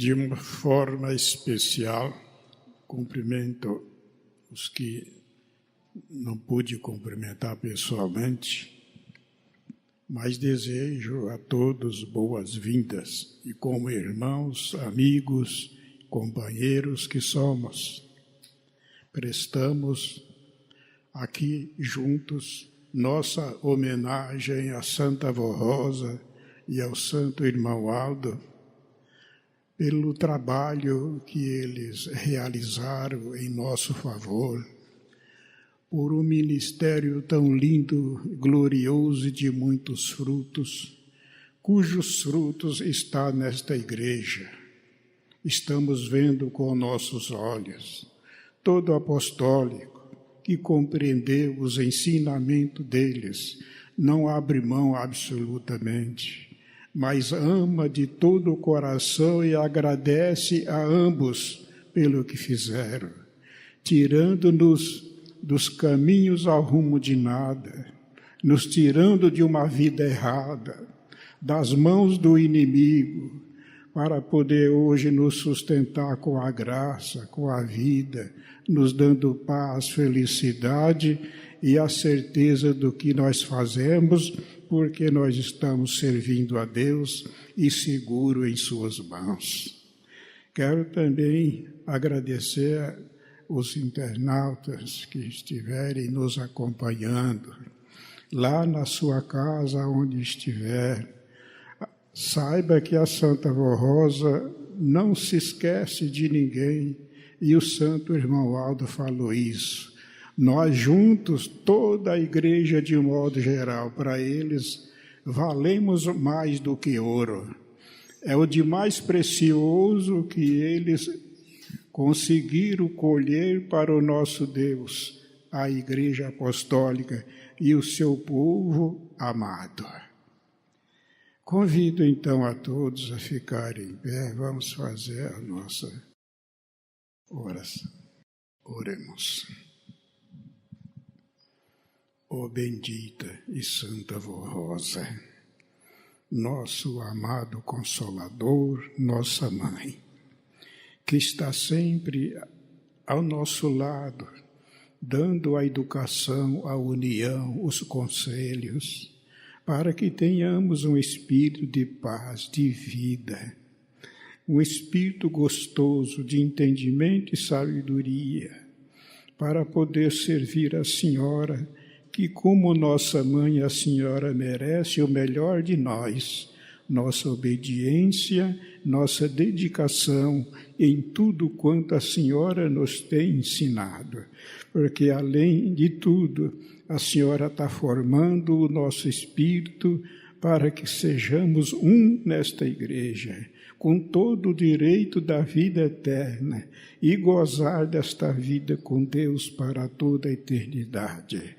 De uma forma especial, cumprimento os que não pude cumprimentar pessoalmente, mas desejo a todos boas-vindas e como irmãos, amigos, companheiros que somos, prestamos aqui juntos nossa homenagem à Santa Avó Rosa e ao Santo Irmão Aldo, pelo trabalho que eles realizaram em nosso favor, por um ministério tão lindo, glorioso e de muitos frutos, cujos frutos está nesta igreja. Estamos vendo com nossos olhos todo apostólico que compreendeu os ensinamentos deles, não abre mão absolutamente, mas ama de todo o coração e agradece a ambos pelo que fizeram, tirando-nos dos caminhos ao rumo de nada, nos tirando de uma vida errada, das mãos do inimigo, para poder hoje nos sustentar com a graça, com a vida, nos dando paz, felicidade e a certeza do que nós fazemos, porque nós estamos servindo a Deus e seguro em suas mãos. Quero também agradecer os internautas que estiverem nos acompanhando, lá na sua casa, onde estiver. Saiba que a Santa Avó Rosa não se esquece de ninguém, e o Santo Irmão Aldo falou isso. Nós juntos, toda a igreja de um modo geral, para eles, valemos mais do que ouro. É o de mais precioso que eles conseguiram colher para o nosso Deus, a Igreja Apostólica e o seu povo amado. Convido então a todos a ficarem em pé, vamos fazer a nossa oração. Oremos. Ó bendita e santa Avó Rosa, nosso amado Consolador, nossa Mãe, que está sempre ao nosso lado, dando a educação, a união, os conselhos, para que tenhamos um espírito de paz, de vida, um espírito gostoso de entendimento e sabedoria, para poder servir a Senhora, que como nossa mãe, a Senhora merece o melhor de nós, nossa obediência, nossa dedicação em tudo quanto a Senhora nos tem ensinado, porque além de tudo, a Senhora está formando o nosso espírito para que sejamos um nesta igreja, com todo o direito da vida eterna e gozar desta vida com Deus para toda a eternidade.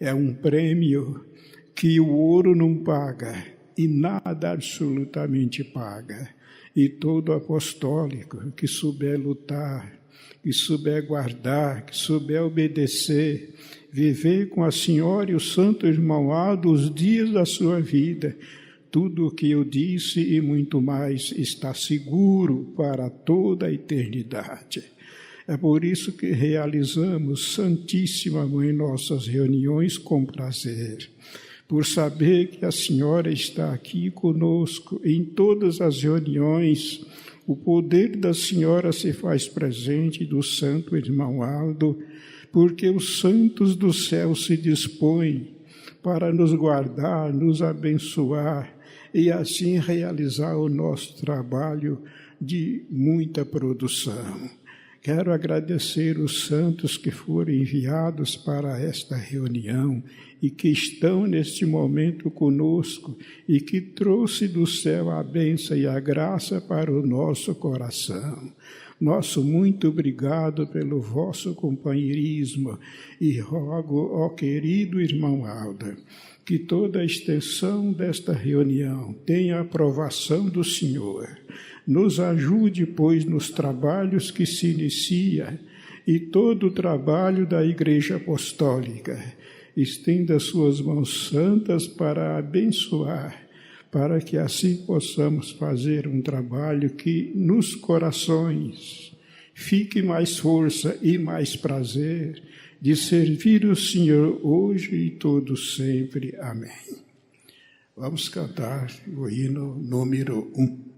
É um prêmio que o ouro não paga e nada absolutamente paga. E todo apostólico que souber lutar, que souber guardar, que souber obedecer, viver com a Senhora e o Santo Irmão Aldo os dias da sua vida, tudo o que eu disse e muito mais está seguro para toda a eternidade. É por isso que realizamos, Santíssima Mãe, nossas reuniões com prazer, por saber que a Senhora está aqui conosco em todas as reuniões. O poder da Senhora se faz presente do Santo Irmão Aldo, porque os santos do céu se dispõem para nos guardar, nos abençoar e assim realizar o nosso trabalho de muita produção. Quero agradecer os santos que foram enviados para esta reunião e que estão neste momento conosco e que trouxe do céu a bênção e a graça para o nosso coração. Nosso muito obrigado pelo vosso companheirismo e rogo, ó querido irmão Aldo, que toda a extensão desta reunião tenha a aprovação do Senhor. Nos ajude, pois, nos trabalhos que se inicia e todo o trabalho da Igreja Apostólica. Estenda suas mãos santas para abençoar, para que assim possamos fazer um trabalho que nos corações fique mais força e mais prazer de servir o Senhor hoje e todo sempre. Amém. Vamos cantar o hino número 1.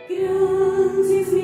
Grandes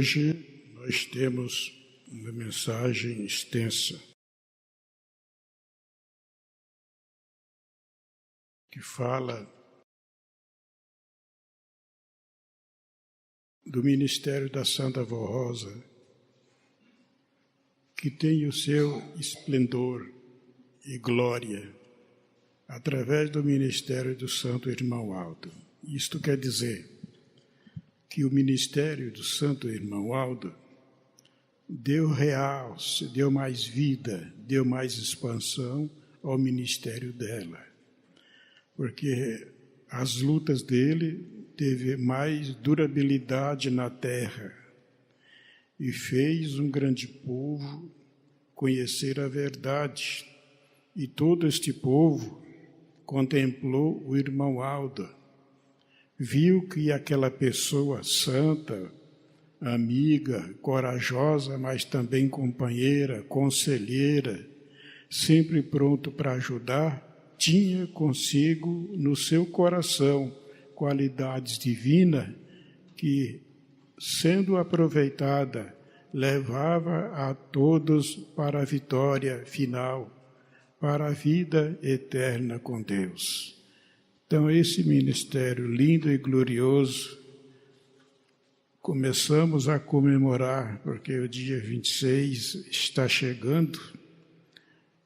Hoje nós temos uma mensagem extensa que fala do ministério da Santa Avó Rosa, que tem o seu esplendor e glória através do ministério do Santo Irmão Aldo. Isto quer dizer que o ministério do Santo Irmão Aldo deu realce, deu mais vida, deu mais expansão ao ministério dela, porque as lutas dele teve mais durabilidade na terra e fez um grande povo conhecer a verdade. E todo este povo contemplou o irmão Aldo, viu que aquela pessoa santa, amiga, corajosa, mas também companheira, conselheira, sempre pronto para ajudar, tinha consigo no seu coração qualidades divinas que, sendo aproveitada, levava a todos para a vitória final, para a vida eterna com Deus. Então, esse ministério lindo e glorioso, começamos a comemorar, porque o dia 26 está chegando,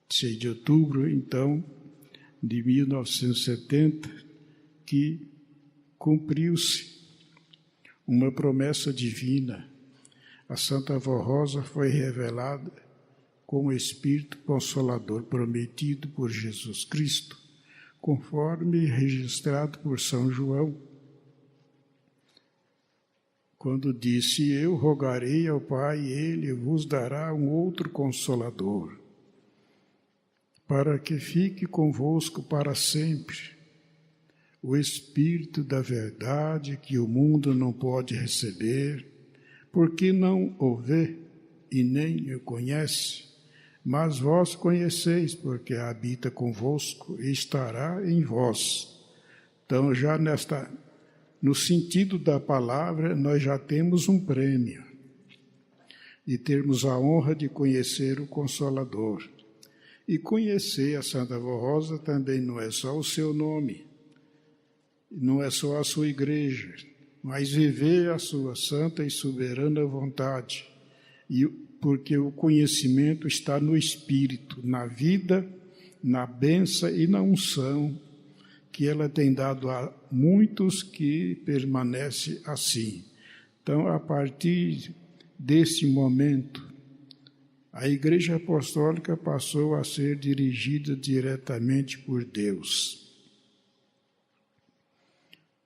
6 de outubro, então, de 1970, que cumpriu-se uma promessa divina. A Santa Avó Rosa foi revelada como Espírito Consolador prometido por Jesus Cristo, conforme registrado por São João, quando disse: eu rogarei ao Pai, e Ele vos dará um outro Consolador, para que fique convosco para sempre, o Espírito da verdade, que o mundo não pode receber, porque não o vê e nem o conhece, mas vós conheceis, porque habita convosco e estará em vós. Então, já no sentido da palavra, nós já temos um prêmio, de termos a honra de conhecer o Consolador. E conhecer a Santa Avó Rosa também não é só o seu nome, não é só a sua igreja, mas viver a sua santa e soberana vontade, porque o conhecimento está no Espírito, na vida, na bênção e na unção que ela tem dado a muitos, que permanece assim. Então, a partir desse momento, a Igreja Apostólica passou a ser dirigida diretamente por Deus,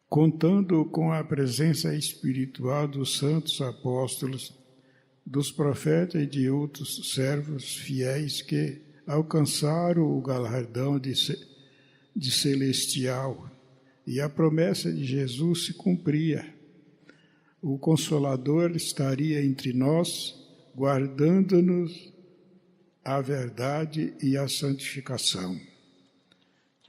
contando com a presença espiritual dos santos apóstolos, dos profetas e de outros servos fiéis que alcançaram o galardão de celestial, e a promessa de Jesus se cumpria. O Consolador estaria entre nós, guardando-nos a verdade e a santificação.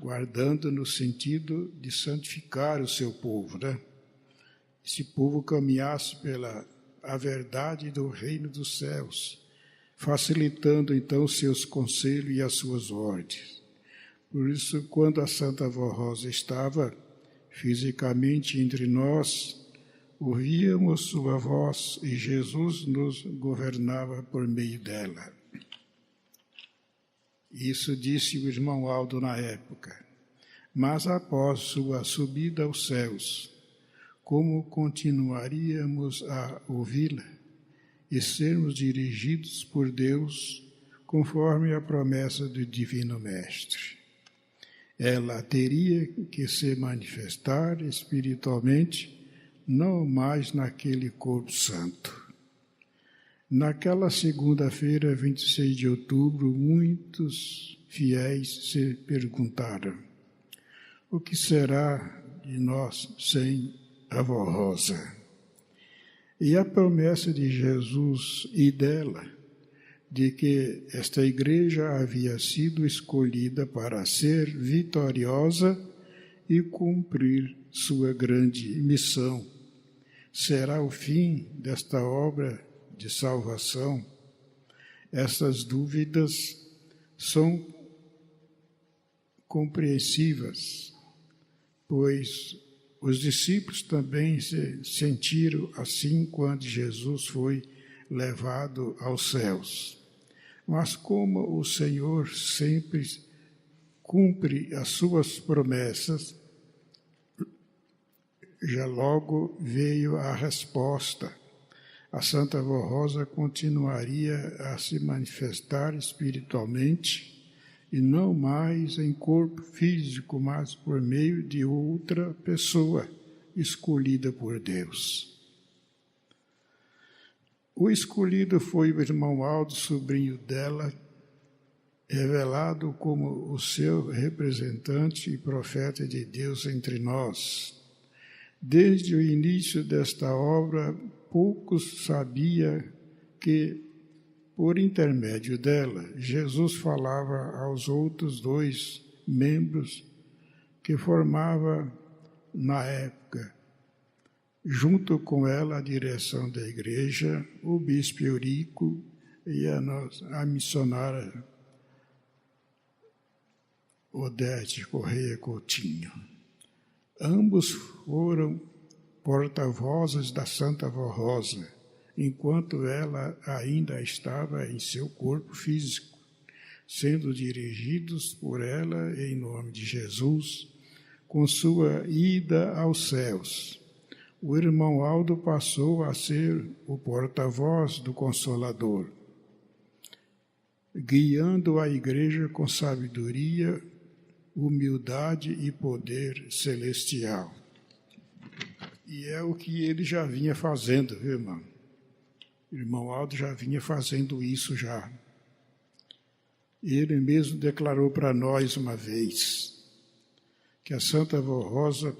Guardando no sentido de santificar o seu povo, né? Esse povo caminhasse pela a verdade do reino dos céus, facilitando então os seus conselhos e as suas ordens. Por isso, quando a Santa Avó Rosa estava fisicamente entre nós, ouvíamos sua voz e Jesus nos governava por meio dela. Isso disse o irmão Aldo na época. Mas após sua subida aos céus, como continuaríamos a ouvi-la e sermos dirigidos por Deus conforme a promessa do Divino Mestre? Ela teria que se manifestar espiritualmente, não mais naquele corpo santo. Naquela segunda-feira, 26 de outubro, muitos fiéis se perguntaram: o que será de nós sem a Avó Rosa? E a promessa de Jesus e dela, de que esta igreja havia sido escolhida para ser vitoriosa e cumprir sua grande missão, será o fim desta obra de salvação? Essas dúvidas são compreensíveis, pois os discípulos também se sentiram assim quando Jesus foi levado aos céus. Mas como o Senhor sempre cumpre as suas promessas, já logo veio a resposta. A Santa Vó Rosa continuaria a se manifestar espiritualmente, e não mais em corpo físico, mas por meio de outra pessoa escolhida por Deus. O escolhido foi o irmão Aldo, sobrinho dela, revelado como o seu representante e profeta de Deus entre nós. Desde o início desta obra, poucos sabiam que, por intermédio dela, Jesus falava aos outros 2 membros que formava, na época, junto com ela, a direção da igreja, o bispo Eurico e a missionária Odete Correia Coutinho. Ambos foram porta-vozes da Santa Vó Rosa, enquanto ela ainda estava em seu corpo físico, sendo dirigidos por ela, em nome de Jesus, com sua ida aos céus. O irmão Aldo passou a ser o porta-voz do Consolador, guiando a igreja com sabedoria, humildade e poder celestial. E é o que ele já vinha fazendo, viu, irmão? O irmão Aldo já vinha fazendo isso já. Ele mesmo declarou para nós uma vez que a Santa Vó Rosa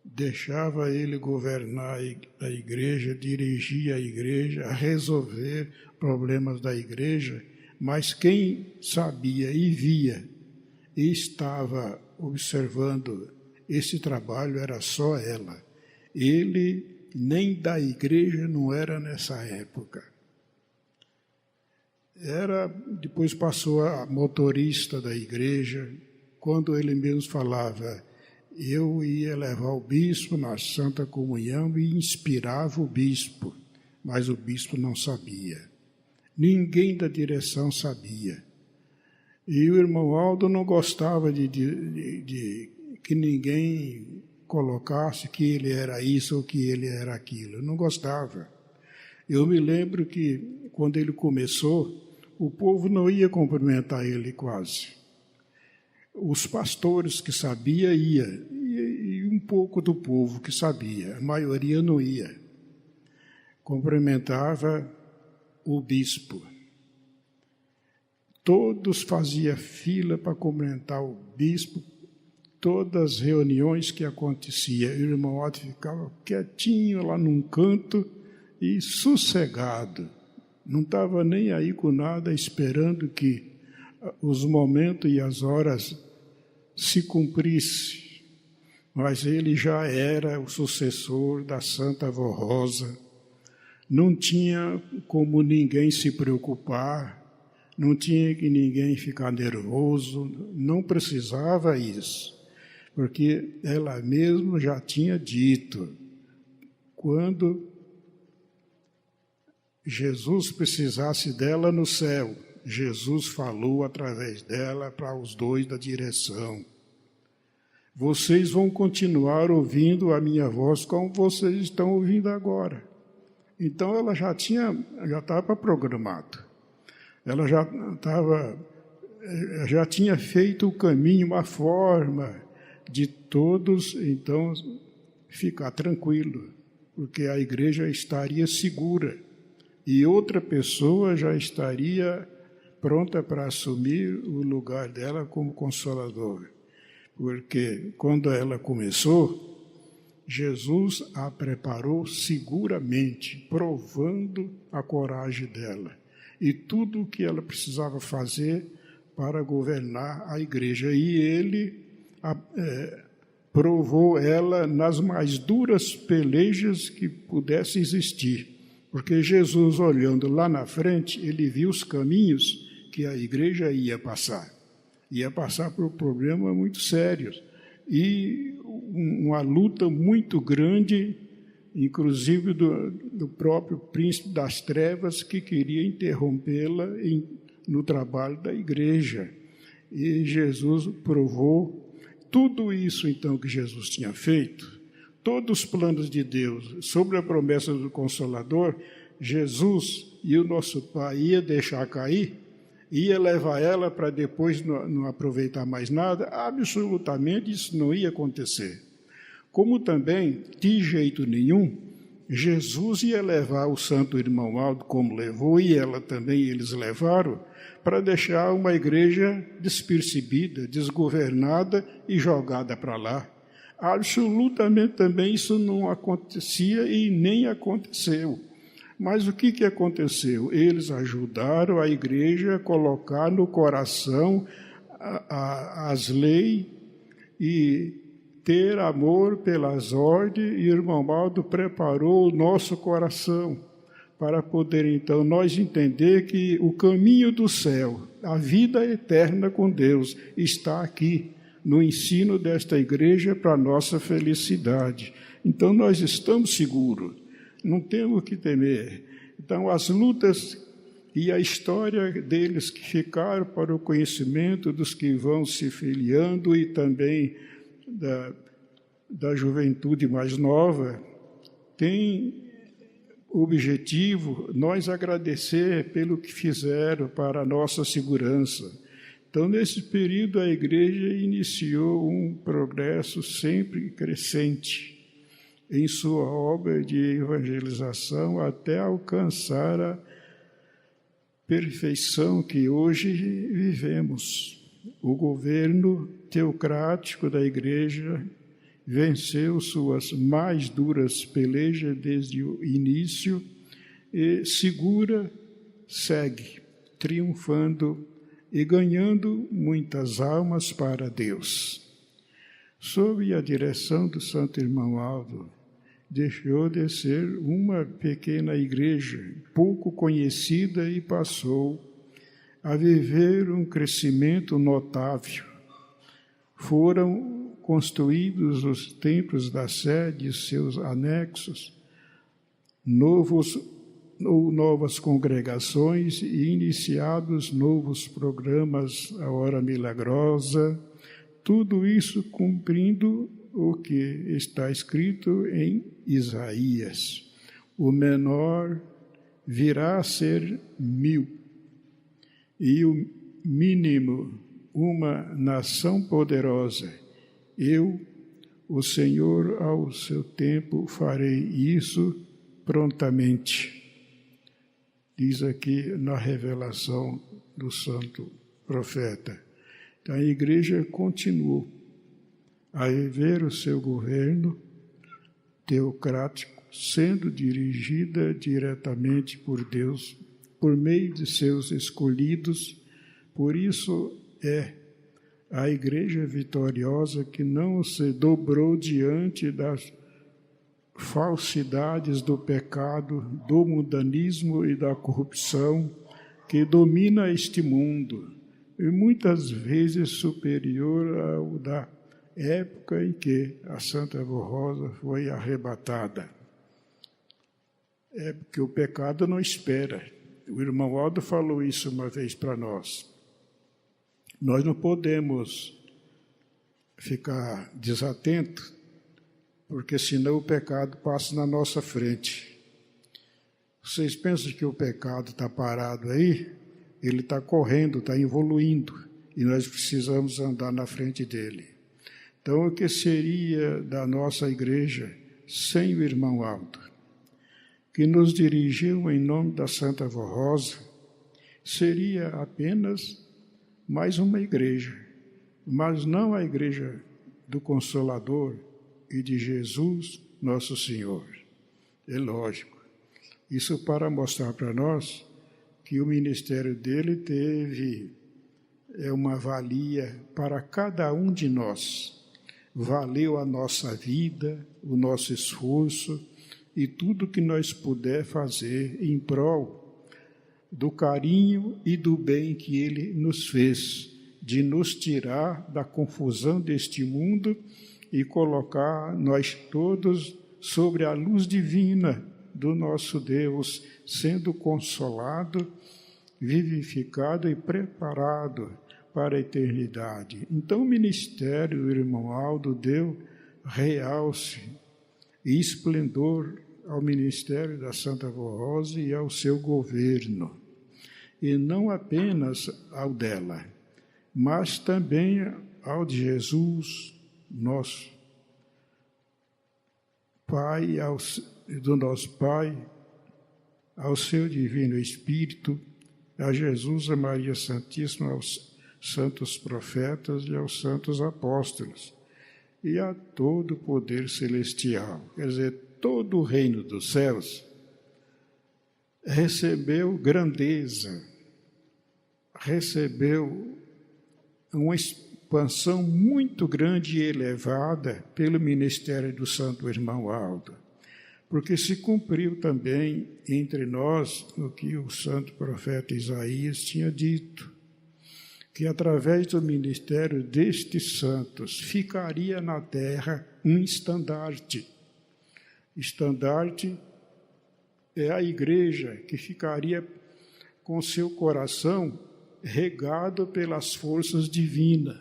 deixava ele governar a igreja, dirigir a igreja, a resolver problemas da igreja, mas quem sabia e via e estava observando esse trabalho era só ela. Ele nem da igreja não era nessa época. Depois passou a motorista da igreja, quando ele mesmo falava, eu ia levar o bispo na Santa Comunhão e inspirava o bispo, mas o bispo não sabia. Ninguém da direção sabia. E o irmão Aldo não gostava de que ninguém colocasse que ele era isso ou que ele era aquilo. Não gostava. Eu me lembro que, quando ele começou, o povo não ia cumprimentar ele quase. Os pastores que sabiam iam, e um pouco do povo que sabia, a maioria não ia. Cumprimentava o bispo. Todos faziam fila para cumprimentar o bispo. Todas as reuniões que aconteciam, o irmão Otto ficava quietinho lá num canto e sossegado. Não estava nem aí com nada, esperando que os momentos e as horas se cumprissem. Mas ele já era o sucessor da Santa Vó Rosa. Não tinha como ninguém se preocupar, não tinha que ninguém ficar nervoso, não precisava isso. Porque ela mesma já tinha dito, quando Jesus precisasse dela no céu, Jesus falou através dela para os 2 da direção. Vocês vão continuar ouvindo a minha voz como vocês estão ouvindo agora. Então ela já estava programado. Ela já tinha feito o caminho, a forma de todos, então, ficar tranquilo, porque a igreja estaria segura e outra pessoa já estaria pronta para assumir o lugar dela como consolador. Porque quando ela começou, Jesus a preparou seguramente, provando a coragem dela e tudo o que ela precisava fazer para governar a igreja. E ele provou ela nas mais duras pelejas que pudesse existir. Porque Jesus, olhando lá na frente, ele viu os caminhos que a igreja ia passar. Ia passar por problemas muito sérios. E uma luta muito grande, inclusive do próprio príncipe das trevas, que queria interrompê-la no trabalho da igreja. E Jesus provou tudo isso, então, que Jesus tinha feito, todos os planos de Deus sobre a promessa do Consolador, Jesus e o nosso Pai ia deixar cair, ia levar ela para depois não aproveitar mais nada, absolutamente isso não ia acontecer. Como também, de jeito nenhum, Jesus ia levar o santo irmão Aldo, como levou, e ela também, eles levaram, para deixar uma igreja despercebida, desgovernada e jogada para lá. Absolutamente também isso não acontecia e nem aconteceu. Mas o que aconteceu? Eles ajudaram a igreja a colocar no coração as leis e ter amor pelas ordens, e o irmão Aldo preparou o nosso coração para poder, então, nós entender que o caminho do céu, a vida eterna com Deus, está aqui, no ensino desta igreja para a nossa felicidade. Então, nós estamos seguros, não temos que temer. Então, as lutas e a história deles que ficaram para o conhecimento dos que vão se filiando e também da juventude mais nova, tem objetivo nós agradecer pelo que fizeram para a nossa segurança. Então, nesse período, a igreja iniciou um progresso sempre crescente em sua obra de evangelização até alcançar a perfeição que hoje vivemos. O governo teocrático da igreja venceu suas mais duras pelejas desde o início e segura, segue, triunfando e ganhando muitas almas para Deus. Sob a direção do Santo Irmão Aldo, deixou de ser uma pequena igreja, pouco conhecida, e passou a viver um crescimento notável. Foram construídos os templos da sede e seus anexos, novas congregações e iniciados novos programas, a Hora Milagrosa, tudo isso cumprindo o que está escrito em Isaías. O menor virá a ser 1000, e o mínimo uma nação poderosa. Eu, o Senhor, ao seu tempo, farei isso prontamente. Diz aqui na revelação do santo profeta. Então, a igreja continuou a viver o seu governo teocrático, sendo dirigida diretamente por Deus, por meio de seus escolhidos. Por isso é a igreja vitoriosa que não se dobrou diante das falsidades do pecado, do mundanismo e da corrupção que domina este mundo, e muitas vezes superior ao da época em que a Santa Vó Rosa foi arrebatada. É porque o pecado não espera. O irmão Aldo falou isso uma vez para nós. Nós não podemos ficar desatentos, porque senão o pecado passa na nossa frente. Vocês pensam que o pecado está parado aí? Ele está correndo, está evoluindo, e nós precisamos andar na frente dele. Então, o que seria da nossa igreja sem o irmão Aldo, que nos dirigiu em nome da Santa Vó Rosa? Seria apenas mais uma igreja, mas não a igreja do Consolador e de Jesus, nosso Senhor. É lógico. Isso para mostrar para nós que o ministério dele teve uma valia para cada um de nós. valeu a nossa vida, o nosso esforço e tudo que nós puder fazer em prol do carinho e do bem que Ele nos fez, de nos tirar da confusão deste mundo e colocar nós todos sobre a luz divina do nosso Deus, sendo consolado, vivificado e preparado para a eternidade. Então o ministério do irmão Aldo deu realce e esplendor ao ministério da Santa Vó Rosa e ao seu governo, e não apenas ao dela, mas também ao de Jesus, nosso Pai, do nosso Pai, ao seu Divino Espírito, a Jesus, a Maria Santíssima, aos santos profetas e aos santos apóstolos, e a todo o poder celestial. Quer dizer, todo o reino dos céus recebeu grandeza, recebeu uma expansão muito grande e elevada pelo ministério do Santo Irmão Aldo, porque se cumpriu também entre nós o que o santo profeta Isaías tinha dito, que através do ministério destes santos ficaria na terra um estandarte. Estandarte é a igreja que ficaria com seu coração regado pelas forças divinas,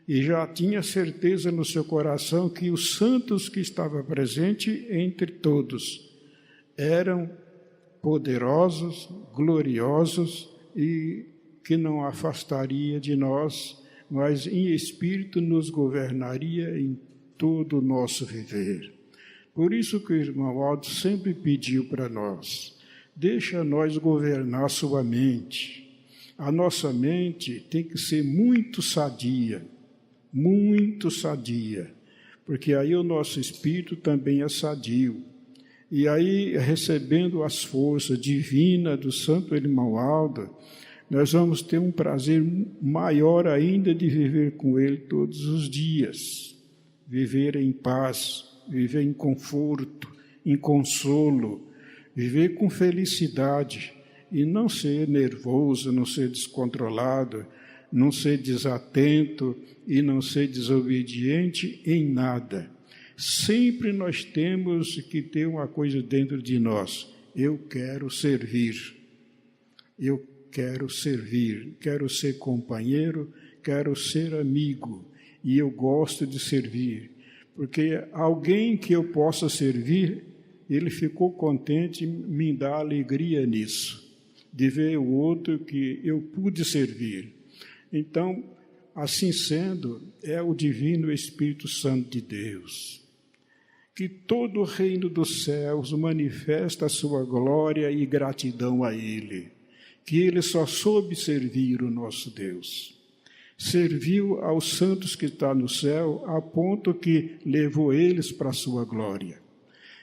e já tinha certeza no seu coração que os santos que estavam presentes entre todos eram poderosos, gloriosos e que não afastaria de nós, mas em espírito nos governaria em todo o nosso viver. Por isso que o irmão Aldo sempre pediu para nós, deixa nós governar sua mente. A nossa mente tem que ser muito sadia, porque aí o nosso espírito também é sadio. E aí, recebendo as forças divinas do Santo Irmão Aldo, nós vamos ter um prazer maior ainda de viver com ele todos os dias, viver em paz, viver em conforto, em consolo, viver com felicidade, e não ser nervoso, não ser descontrolado, não ser desatento e não ser desobediente em nada. Sempre nós temos que ter uma coisa dentro de nós: eu quero servir, quero ser companheiro, quero ser amigo, e eu gosto de servir, porque alguém que eu possa servir, ele ficou contente em me dar alegria nisso, de ver o outro que eu pude servir. Então, assim sendo, é o Divino Espírito Santo de Deus, que todo o reino dos céus manifesta a sua glória e gratidão a Ele, que Ele só soube servir o nosso Deus. Serviu aos santos que estão no céu, a ponto que levou eles para a sua glória.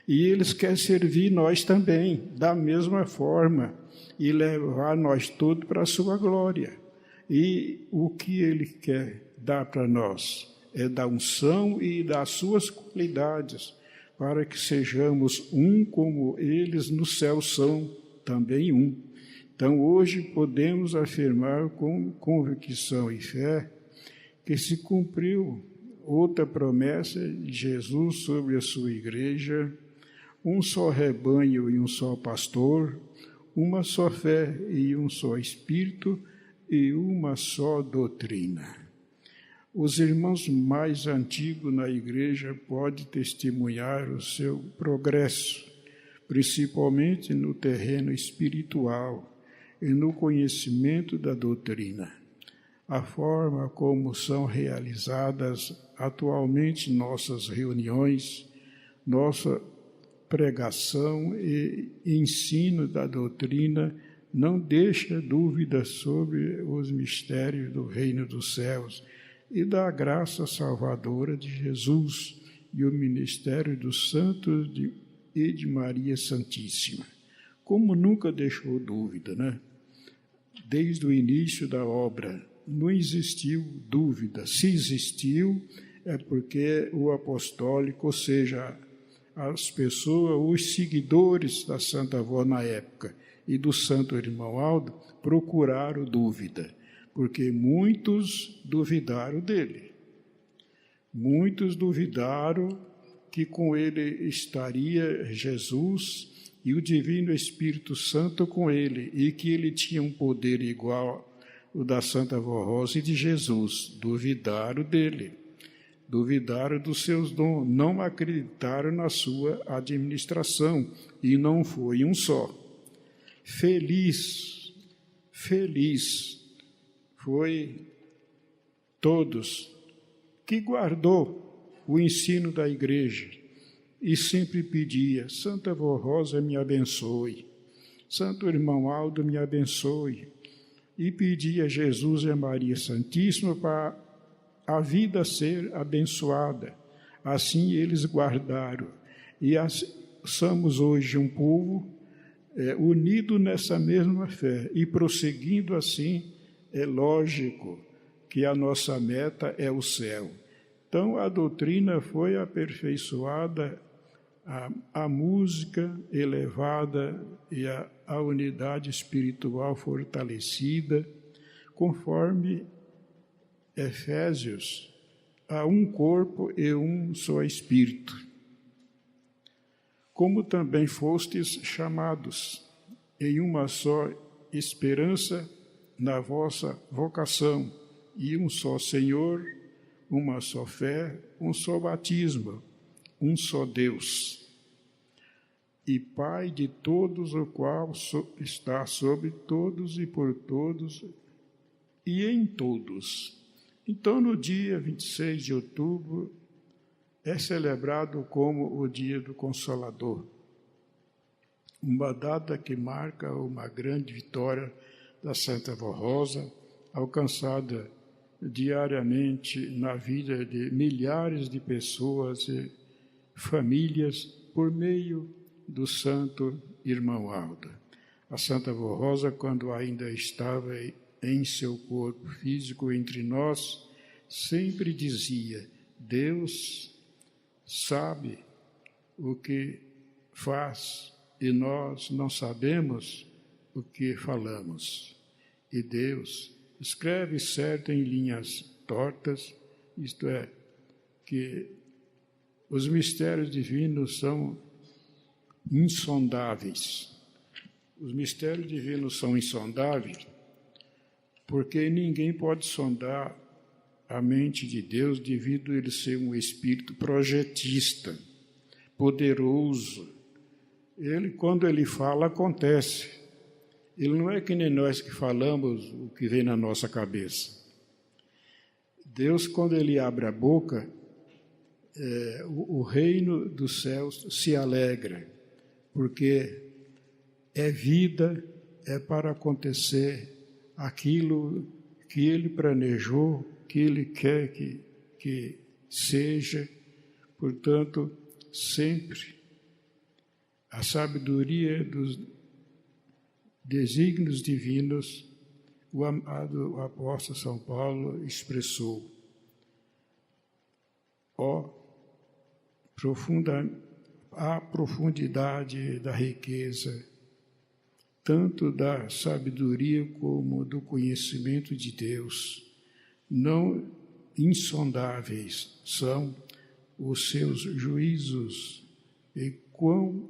E eles querem servir nós também, da mesma forma, e levar nós todos para a sua glória. E o que Ele quer dar para nós é da unção e das suas qualidades, para que sejamos um como eles no céu são também um. Então, hoje podemos afirmar com convicção e fé que se cumpriu outra promessa de Jesus sobre a sua igreja: um só rebanho e um só pastor, uma só fé e um só Espírito e uma só doutrina. Os irmãos mais antigos na igreja podem testemunhar o seu progresso, principalmente no terreno espiritual e no conhecimento da doutrina. A forma como são realizadas atualmente nossas reuniões, nossa pregação e ensino da doutrina não deixa dúvida sobre os mistérios do reino dos céus e da graça salvadora de Jesus e o ministério dos santos e de Maria Santíssima. Como nunca deixou dúvida, né? Desde o início da obra não existiu dúvida. Se existiu, é porque o apostólico, ou seja, as pessoas, os seguidores da Santa Avó na época e do Santo Irmão Aldo, procuraram dúvida, porque muitos duvidaram dele. Muitos duvidaram que com ele estaria Jesus e o Divino Espírito Santo com ele, e que ele tinha um poder igual ao da Santa Avó Rosa e de Jesus. Duvidaram dele, duvidaram dos seus dons, não acreditaram na sua administração, e não foi um só. Feliz foi todos que guardou o ensino da igreja e sempre pedia: Santa Avó Rosa, me abençoe, Santo Irmão Aldo, me abençoe, e pedia a Jesus e a Maria Santíssima para a vida ser abençoada. Assim eles guardaram, e somos hoje um povo unido nessa mesma fé, e prosseguindo assim, é lógico que a nossa meta é o céu. Então, a doutrina foi aperfeiçoada, a música elevada e a unidade espiritual fortalecida, conforme Efésios, há um corpo e um só Espírito. Como também fostes chamados em uma só esperança na vossa vocação, e um só Senhor, uma só fé, um só batismo, um só Deus, e Pai de todos, o qual está sobre todos e por todos e em todos. Então, no dia 26 de outubro, é celebrado como o Dia do Consolador, uma data que marca uma grande vitória da Santa Avó Rosa, alcançada diariamente na vida de milhares de pessoas e famílias por meio do Santo Irmão Aldo. A Santa Avó Rosa, quando ainda estava em seu corpo físico entre nós, sempre dizia: Deus sabe o que faz e nós não sabemos o que falamos. E Deus escreve certo em linhas tortas, isto é, que os mistérios divinos são insondáveis. Os mistérios divinos são insondáveis porque ninguém pode sondar a mente de Deus devido a ele ser um espírito projetista, poderoso. Ele, quando ele fala, acontece. Ele não é que nem nós que falamos o que vem na nossa cabeça. Deus, quando ele abre a boca, o reino dos céus se alegra, porque é vida, é para acontecer aquilo que ele planejou, que ele quer que seja. Portanto, sempre a sabedoria dos desígnios divinos, o amado apóstolo São Paulo expressou: a profundidade da riqueza, tanto da sabedoria como do conhecimento de Deus. Não insondáveis são os seus juízos, e quão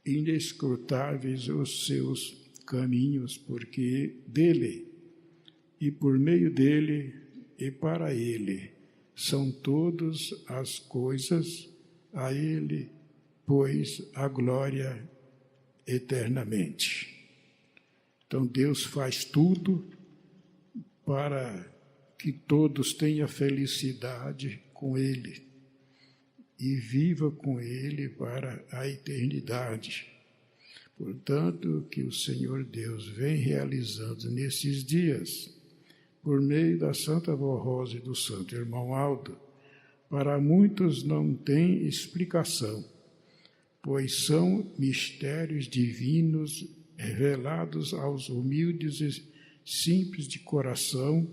inescrutáveis os seus caminhos, porque dele, e por meio dele, e para ele, são todas as coisas, a ele, pois, a glória eternamente. Então, Deus faz tudo para que todos tenham felicidade com ele e viva com ele para a eternidade. Portanto, que o Senhor Deus vem realizando nesses dias, por meio da Santa Avó Rosa e do Santo Irmão Aldo, para muitos não tem explicação, pois são mistérios divinos revelados aos humildes e simples de coração,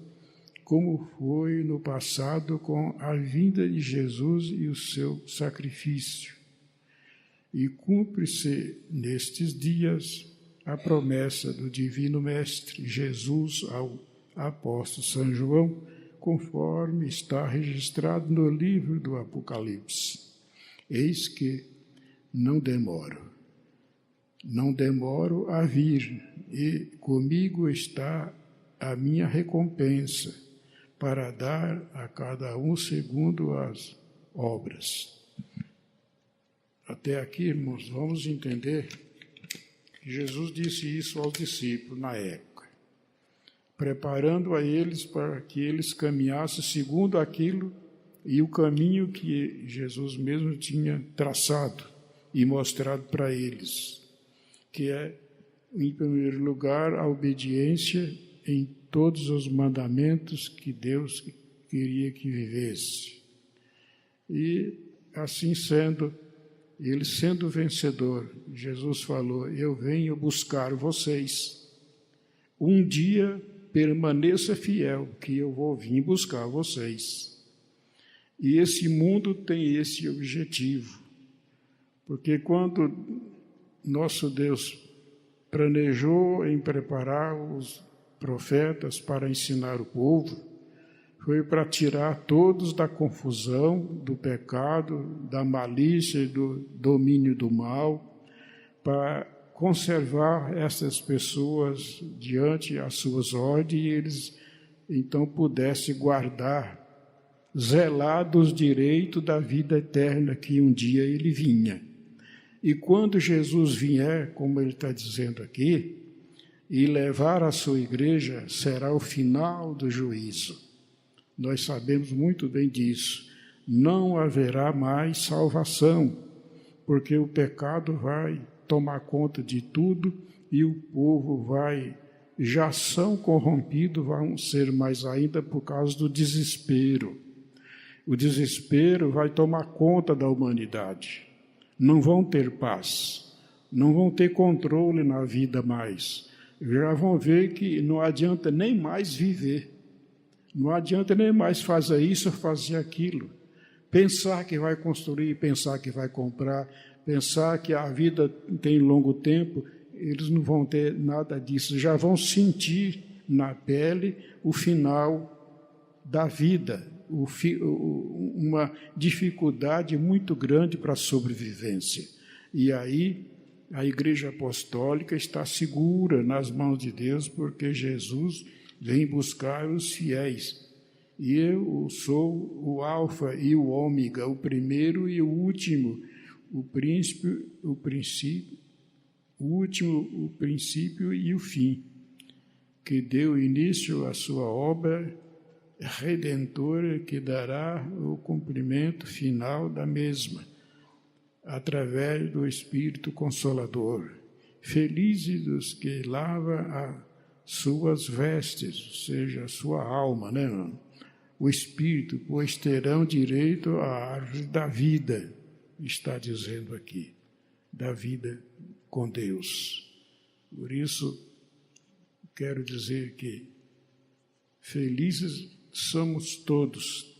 como foi no passado com a vinda de Jesus e o seu sacrifício. E cumpre-se nestes dias a promessa do Divino Mestre Jesus ao apóstolo São João, conforme está registrado no livro do Apocalipse. Eis que não demoro a vir, e comigo está a minha recompensa, para dar a cada um segundo as obras. Até aqui, irmãos, vamos entender que Jesus disse isso aos discípulos na época, preparando a eles para que eles caminhassem segundo aquilo e o caminho que Jesus mesmo tinha traçado e mostrado para eles, que é, em primeiro lugar, a obediência em todos os mandamentos que Deus queria que vivesse. E, assim sendo, ele sendo vencedor, Jesus falou: eu venho buscar vocês. Um dia permaneça fiel, que eu vou vir buscar vocês. E esse mundo tem esse objetivo, porque quando nosso Deus planejou em preparar os profetas para ensinar o povo, foi para tirar todos da confusão, do pecado, da malícia e do domínio do mal, para conservar essas pessoas diante as suas ordens e eles então pudessem guardar, zelar dos direitos da vida eterna que um dia ele vinha. E quando Jesus vier, como ele está dizendo aqui, e levar a sua igreja, será o final do juízo. Nós sabemos muito bem disso. Não haverá mais salvação, porque o pecado vai tomar conta de tudo e o povo já são corrompidos, vão ser mais ainda por causa do desespero. O desespero vai tomar conta da humanidade. Não vão ter paz, não vão ter controle na vida mais. Já vão ver que não adianta nem mais viver, não adianta nem mais fazer isso ou fazer aquilo. Pensar que vai construir, pensar que vai comprar, pensar que a vida tem longo tempo, eles não vão ter nada disso, já vão sentir na pele o final da vida, uma dificuldade muito grande para a sobrevivência. E aí a Igreja Apostólica está segura nas mãos de Deus, porque Jesus vem buscar os fiéis. E eu sou o Alfa e o Ômega, o primeiro e o último, o princípio e o fim, que deu início à sua obra redentora, que dará o cumprimento final da mesma, através do Espírito Consolador. Felizes os que lavam as suas vestes, ou seja, a sua alma, né? O Espírito, pois terão direito à árvore da vida, está dizendo aqui, da vida com Deus. Por isso, quero dizer que felizes somos todos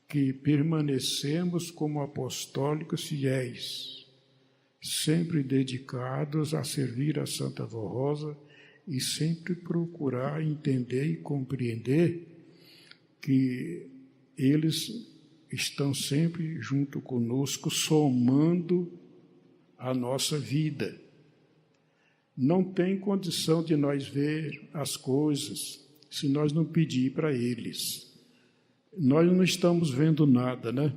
que permanecemos como apostólicos fiéis, sempre dedicados a servir a Santa Vó Rosa e sempre procurar entender e compreender que eles estão sempre junto conosco, somando a nossa vida. Não tem condição de nós ver as coisas se nós não pedir para eles. Nós não estamos vendo nada, né?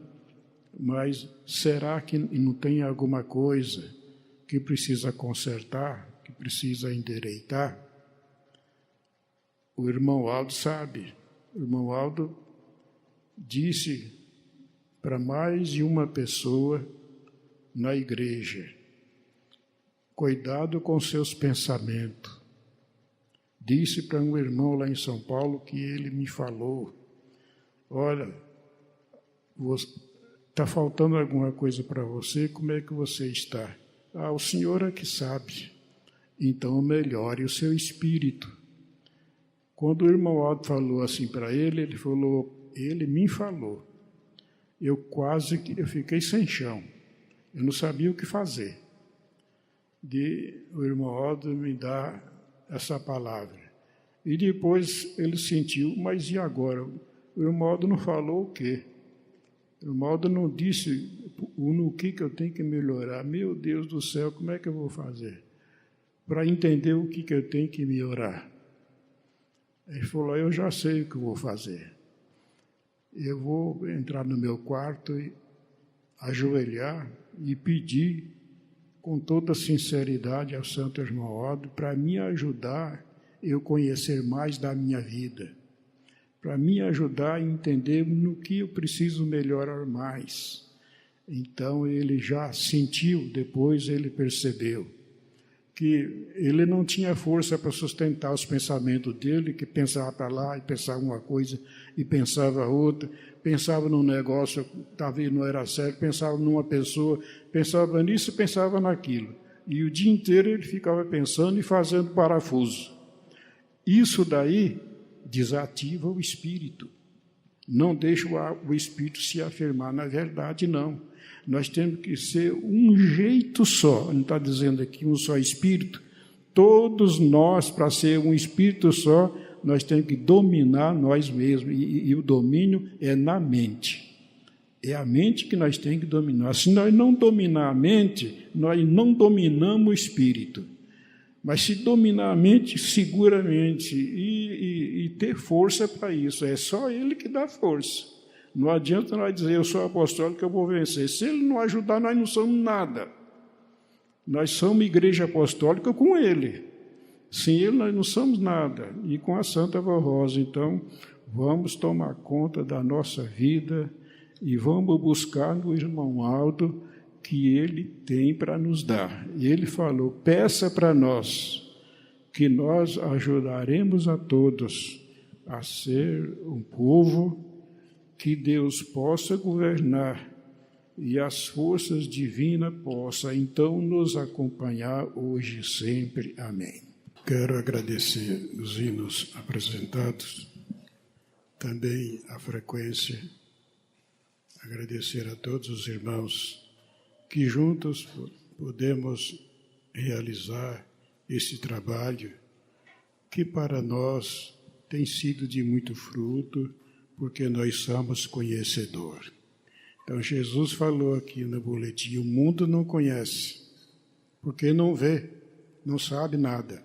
Mas será que não tem alguma coisa que precisa consertar, que precisa endireitar? O irmão Aldo sabe. O irmão Aldo disse para mais de uma pessoa na igreja: cuidado com seus pensamentos. Disse para um irmão lá em São Paulo que ele me falou: olha, está faltando alguma coisa para você, como é que você está? Ah, o senhor é que sabe. Então melhore o seu espírito. Quando o irmão Aldo falou assim para ele, ele me falou. Eu fiquei sem chão. Eu não sabia o que fazer. O irmão Aldo me dá essa palavra. E depois ele sentiu, mas e agora? O irmão Aldo não falou o quê? O irmão Aldo não disse no que eu tenho que melhorar. Meu Deus do céu, como é que eu vou fazer? Para entender o que eu tenho que melhorar. Ele falou, eu já sei o que eu vou fazer. Eu vou entrar no meu quarto e ajoelhar e pedir com toda sinceridade ao Santo Irmão Aldo para me ajudar eu conhecer mais da minha vida, para me ajudar a entender no que eu preciso melhorar mais. Então ele já sentiu, depois ele percebeu que ele não tinha força para sustentar os pensamentos dele, que pensava para lá e pensava uma coisa e pensava outra, pensava num negócio, talvez não era certo, pensava numa pessoa, pensava nisso e pensava naquilo. E o dia inteiro ele ficava pensando e fazendo parafuso. Isso daí desativa o espírito. Não deixa o espírito se afirmar. Na verdade, não. Nós temos que ser um jeito só. Não está dizendo aqui um só espírito. Todos nós, para ser um espírito só, nós temos que dominar nós mesmos. E o domínio é na mente. É a mente que nós temos que dominar. Se nós não dominar a mente, nós não dominamos o espírito. Mas se dominar a mente, seguramente, e ter força para isso. É só ele que dá força. Não adianta nós dizer, eu sou apostólico que eu vou vencer. Se ele não ajudar, nós não somos nada. Nós somos igreja apostólica com ele. Sem ele, nós não somos nada. E com a Santa Vó Rosa. Então, vamos tomar conta da nossa vida e vamos buscar no irmão Aldo que ele tem para nos dar. E ele falou, peça para nós, que nós ajudaremos a todos a ser um povo que Deus possa governar e as forças divinas possam, então, nos acompanhar hoje e sempre. Amém. Quero agradecer os hinos apresentados, também a frequência, agradecer a todos os irmãos que juntos podemos realizar esse trabalho que para nós tem sido de muito fruto, porque nós somos conhecedores. Então, Jesus falou aqui no boletim, o mundo não conhece, porque não vê, não sabe nada,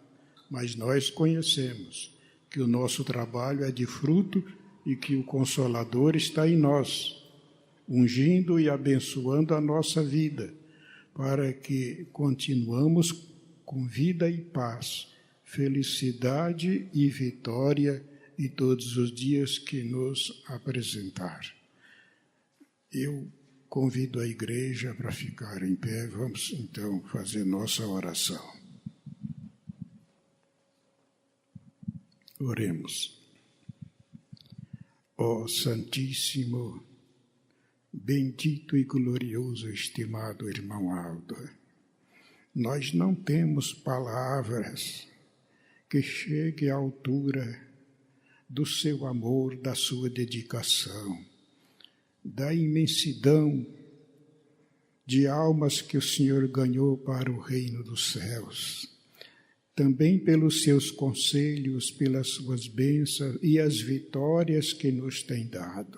mas nós conhecemos que o nosso trabalho é de fruto e que o Consolador está em nós, ungindo e abençoando a nossa vida, para que continuamos com vida e paz, felicidade e vitória e todos os dias que nos apresentar. Eu convido a igreja para ficar em pé. Vamos, então, fazer nossa oração. Oremos. Ó Santíssimo, bendito e glorioso, estimado irmão Aldo, nós não temos palavras que cheguem à altura do seu amor, da sua dedicação, da imensidão de almas que o Senhor ganhou para o reino dos céus, também pelos seus conselhos, pelas suas bênçãos e as vitórias que nos tem dado.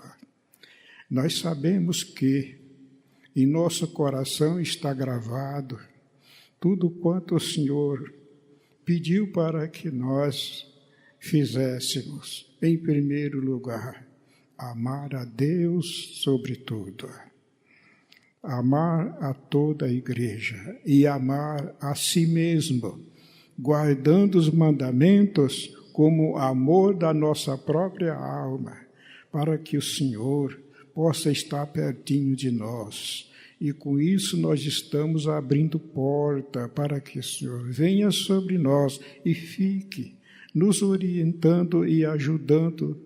Nós sabemos que em nosso coração está gravado tudo quanto o Senhor pediu para que nós fizéssemos. Em primeiro lugar, amar a Deus sobre tudo, amar a toda a igreja e amar a si mesmo, guardando os mandamentos como amor da nossa própria alma, para que o Senhor possa estar pertinho de nós. E com isso nós estamos abrindo porta para que o Senhor venha sobre nós e fique nos orientando e ajudando,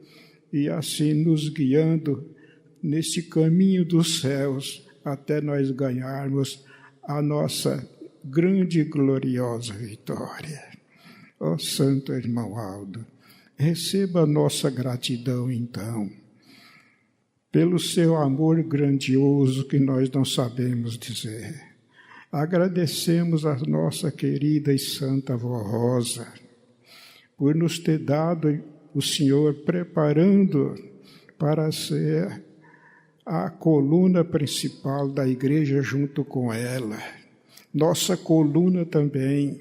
e assim nos guiando nesse caminho dos céus, até nós ganharmos a nossa grande e gloriosa vitória. Ó Santo Irmão Aldo, Receba nossa gratidão, então, pelo seu amor grandioso que nós não sabemos dizer. Agradecemos a nossa querida e santa avó Rosa por nos ter dado o Senhor preparando para ser a coluna principal da igreja junto com ela. Nossa coluna também,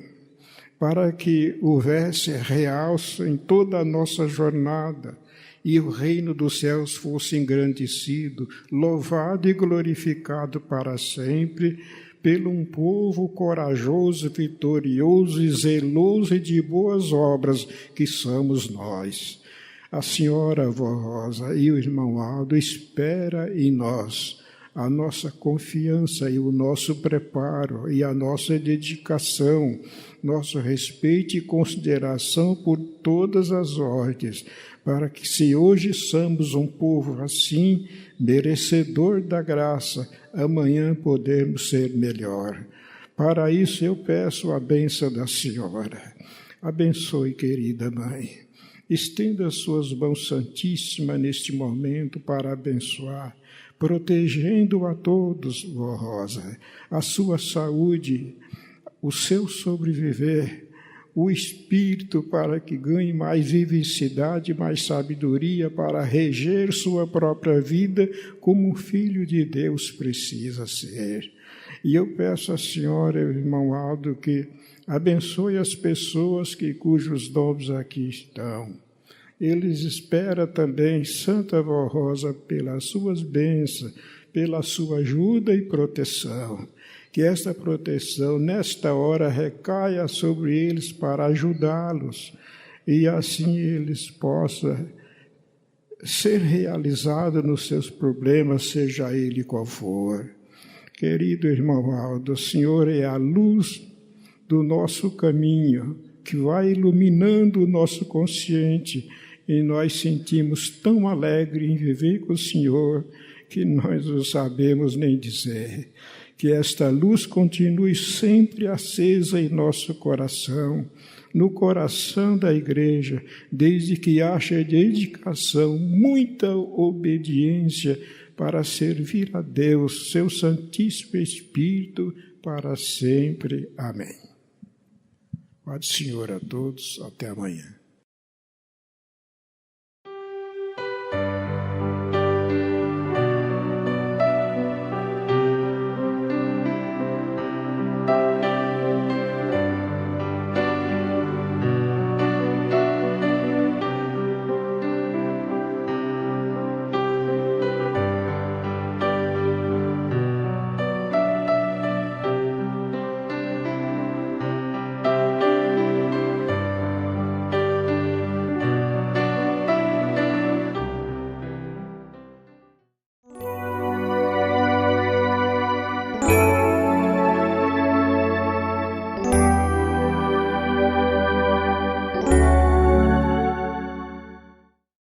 para que houvesse realce em toda a nossa jornada e o reino dos céus fosse engrandecido, louvado e glorificado para sempre, pelo um povo corajoso, vitorioso e zeloso e de boas obras que somos nós. A senhora avó Rosa e o irmão Aldo espera em nós a nossa confiança e o nosso preparo e a nossa dedicação, nosso respeito e consideração por todas as ordens, para que, se hoje somos um povo assim, merecedor da graça, amanhã podemos ser melhor. Para isso eu peço a bênção da senhora. Abençoe, querida mãe. Estenda as suas mãos santíssimas neste momento para abençoar, protegendo a todos, vó Rosa, a sua saúde, o seu sobreviver, o espírito para que ganhe mais vivacidade, mais sabedoria para reger sua própria vida como um filho de Deus precisa ser. E eu peço à senhora, irmão Aldo, que abençoe as pessoas cujos nomes aqui estão. Eles esperam também, Santa Avó Rosa, pelas suas bênçãos, pela sua ajuda e proteção. Que esta proteção, nesta hora, recaia sobre eles para ajudá-los e assim eles possam ser realizados nos seus problemas, seja ele qual for. Querido irmão Aldo, o Senhor é a luz do nosso caminho, que vai iluminando o nosso consciente, e nós sentimos tão alegre em viver com o Senhor, que nós não sabemos nem dizer. Que esta luz continue sempre acesa em nosso coração, no coração da igreja, desde que haja dedicação, muita obediência para servir a Deus, seu Santíssimo Espírito, para sempre. Amém. Paz do Senhor a todos, até amanhã.